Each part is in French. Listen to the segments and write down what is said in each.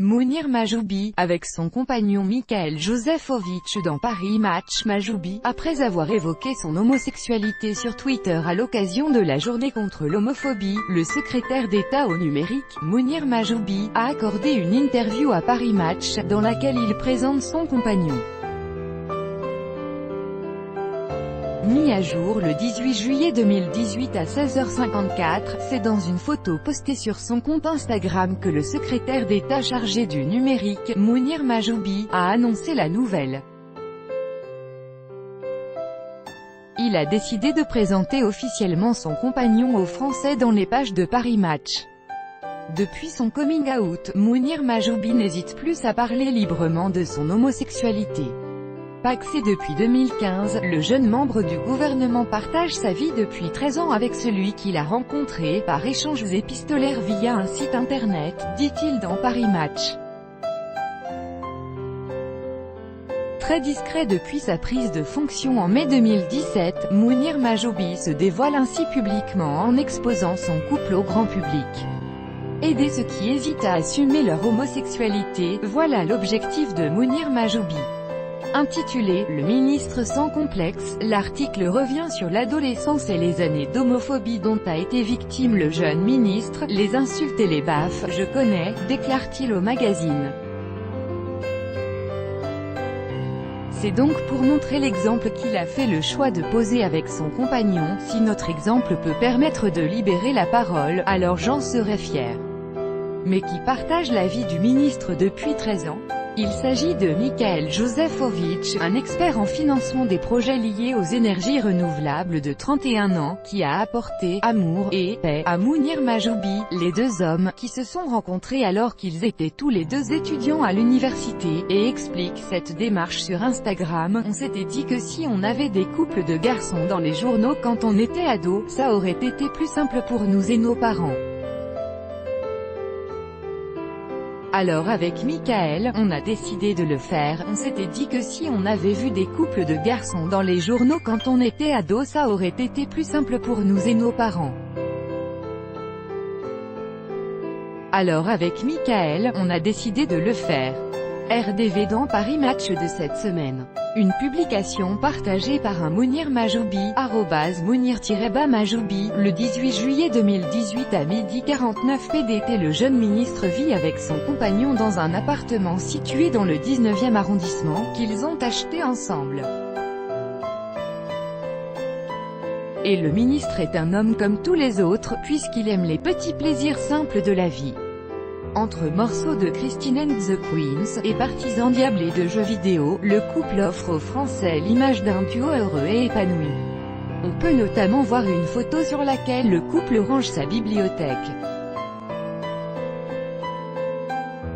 Mounir Majoubi, avec son compagnon Michael Josefovitch dans Paris Match. Majoubi, après avoir évoqué son homosexualité sur Twitter à l'occasion de la journée contre l'homophobie, le secrétaire d'État au numérique, Mounir Majoubi, a accordé une interview à Paris Match, dans laquelle il présente son compagnon. Mis à jour le 18 juillet 2018 à 16h54, c'est dans une photo postée sur son compte Instagram que le secrétaire d'État chargé du numérique, Mounir Majoubi, a annoncé la nouvelle. Il a décidé de présenter officiellement son compagnon aux Français dans les pages de Paris Match. Depuis son coming out, Mounir Majoubi n'hésite plus à parler librement de son homosexualité. Pacsé depuis 2015, le jeune membre du gouvernement partage sa vie depuis 13 ans avec celui qu'il a rencontré par échanges épistolaires via un site internet, dit-il dans Paris Match. Très discret depuis sa prise de fonction en mai 2017, Mounir Majoubi se dévoile ainsi publiquement en exposant son couple au grand public. Aider ceux qui hésitent à assumer leur homosexualité, voilà l'objectif de Mounir Majoubi. Intitulé « Le ministre sans complexe », l'article revient sur l'adolescence et les années d'homophobie dont a été victime le jeune ministre, les insultes et les baffes, je connais, déclare-t-il au magazine. C'est donc pour montrer l'exemple qu'il a fait le choix de poser avec son compagnon. Si notre exemple peut permettre de libérer la parole, alors j'en serais fier. Mais qui partage la vie du ministre depuis 13 ans? Il s'agit de Michael Josefovitch, un expert en financement des projets liés aux énergies renouvelables de 31 ans, qui a apporté amour et paix à Mounir Majoubi. Les deux hommes, qui se sont rencontrés alors qu'ils étaient tous les deux étudiants à l'université, et expliquent cette démarche sur Instagram. On s'était dit que si on avait des couples de garçons dans les journaux quand on était ado, ça aurait été plus simple pour nous et nos parents. Alors avec Michael, on a décidé de le faire. On s'était dit que si on avait vu des couples de garçons dans les journaux quand on était ado, ça aurait été plus simple pour nous et nos parents. Alors avec Michael, on a décidé de le faire. RDV dans Paris Match de cette semaine. Une publication partagée par un Mounir Majoubi, @Mounir-Majoubi, le 18 juillet 2018 à 12h49 PDT. Le jeune ministre vit avec son compagnon dans un appartement situé dans le 19e arrondissement, qu'ils ont acheté ensemble. Et le ministre est un homme comme tous les autres, puisqu'il aime les petits plaisirs simples de la vie. Entre morceaux de Christine and the Queens, et partisans diablés de jeux vidéo, le couple offre aux Français l'image d'un duo heureux et épanoui. On peut notamment voir une photo sur laquelle le couple range sa bibliothèque.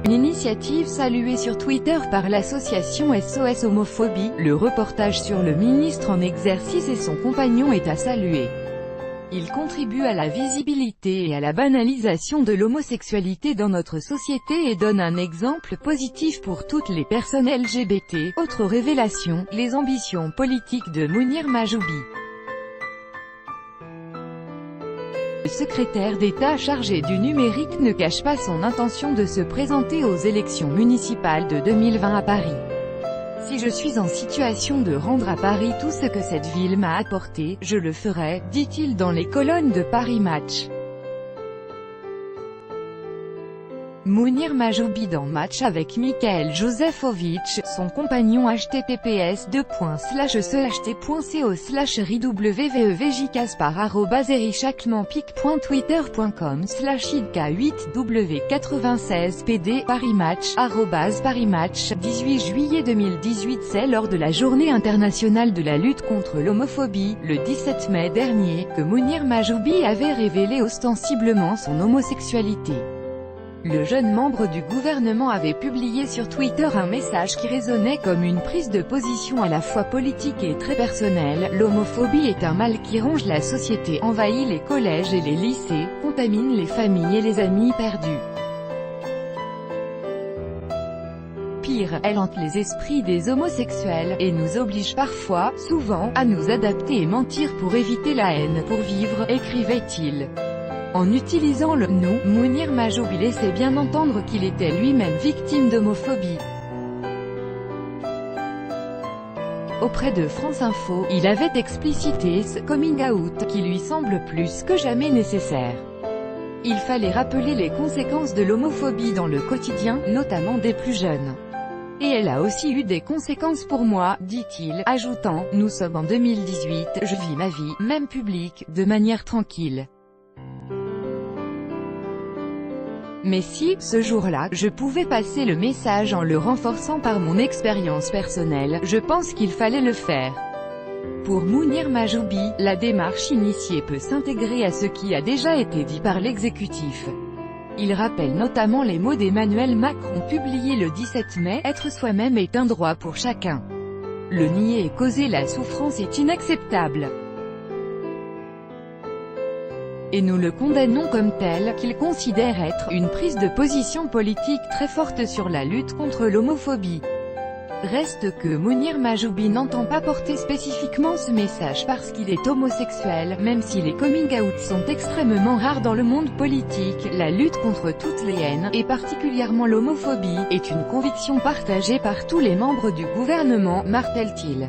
Une initiative saluée sur Twitter par l'association SOS Homophobie. Le reportage sur le ministre en exercice et son compagnon est à saluer. Il contribue à la visibilité et à la banalisation de l'homosexualité dans notre société et donne un exemple positif pour toutes les personnes LGBT. Autre révélation, les ambitions politiques de Mounir Majoubi. Le secrétaire d'État chargé du numérique ne cache pas son intention de se présenter aux élections municipales de 2020 à Paris. Si je suis en situation de rendre à Paris tout ce que cette ville m'a apporté, je le ferai, dit-il dans les colonnes de Paris Match. Mounir Majoubi dans Match avec Michael Josefovitch, son compagnon. https://www.vejikaspar@ericachement.twitter.com/idk8w96pd Paris Match, Paris Match, 18 juillet 2018. C'est lors de la Journée internationale de la lutte contre l'homophobie, le 17 mai dernier, que Mounir Majoubi avait révélé ostensiblement son homosexualité. Le jeune membre du gouvernement avait publié sur Twitter un message qui résonnait comme une prise de position à la fois politique et très personnelle. L'homophobie est un mal qui ronge la société, envahit les collèges et les lycées, contamine les familles et les amis perdus. Pire, elle hante les esprits des homosexuels, et nous oblige parfois, souvent, à nous adapter et mentir pour éviter la haine, pour vivre, écrivait-il. En utilisant le « nous », Mounir Majoubi laissait bien entendre qu'il était lui-même victime d'homophobie. Auprès de France Info, il avait explicité ce coming out, qui lui semble plus que jamais nécessaire. Il fallait rappeler les conséquences de l'homophobie dans le quotidien, notamment des plus jeunes. Et elle a aussi eu des conséquences pour moi, dit-il, ajoutant, nous sommes en 2018, je vis ma vie, même publique, de manière tranquille. Mais si, ce jour-là, je pouvais passer le message en le renforçant par mon expérience personnelle, je pense qu'il fallait le faire. Pour Mounir Majoubi, la démarche initiée peut s'intégrer à ce qui a déjà été dit par l'exécutif. Il rappelle notamment les mots d'Emmanuel Macron publiés le 17 mai, « Être soi-même est un droit pour chacun. Le nier et causer la souffrance est inacceptable. Et nous le condamnons comme tel, qu'il considère être une prise de position politique très forte sur la lutte contre l'homophobie. » Reste que Mounir Majoubi n'entend pas porter spécifiquement ce message parce qu'il est homosexuel, même si les coming-out sont extrêmement rares dans le monde politique. La lutte contre toutes les haines, et particulièrement l'homophobie, est une conviction partagée par tous les membres du gouvernement, martèle-t-il.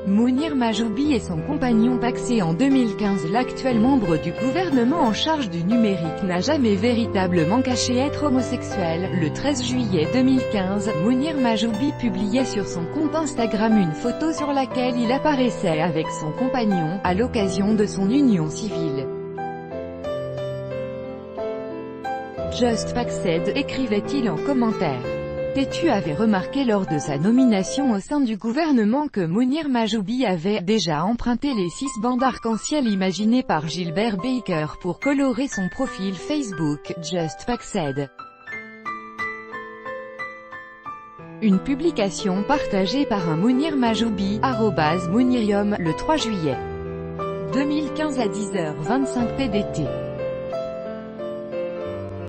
Mounir Majoubi et son compagnon pacsé en 2015. L'actuel membre du gouvernement en charge du numérique n'a jamais véritablement caché être homosexuel. Le 13 juillet 2015, Mounir Majoubi publiait sur son compte Instagram une photo sur laquelle il apparaissait avec son compagnon, à l'occasion de son union civile. Just Pacsed, écrivait-il en commentaire. Tétu avait remarqué lors de sa nomination au sein du gouvernement que Mounir Majoubi avait déjà emprunté les 6 bandes arc-en-ciel imaginées par Gilbert Baker pour colorer son profil Facebook, Just Pacsed. Une publication partagée par un Mounir Majoubi, @Mounirium, le 3 juillet 2015 à 10h25 PDT.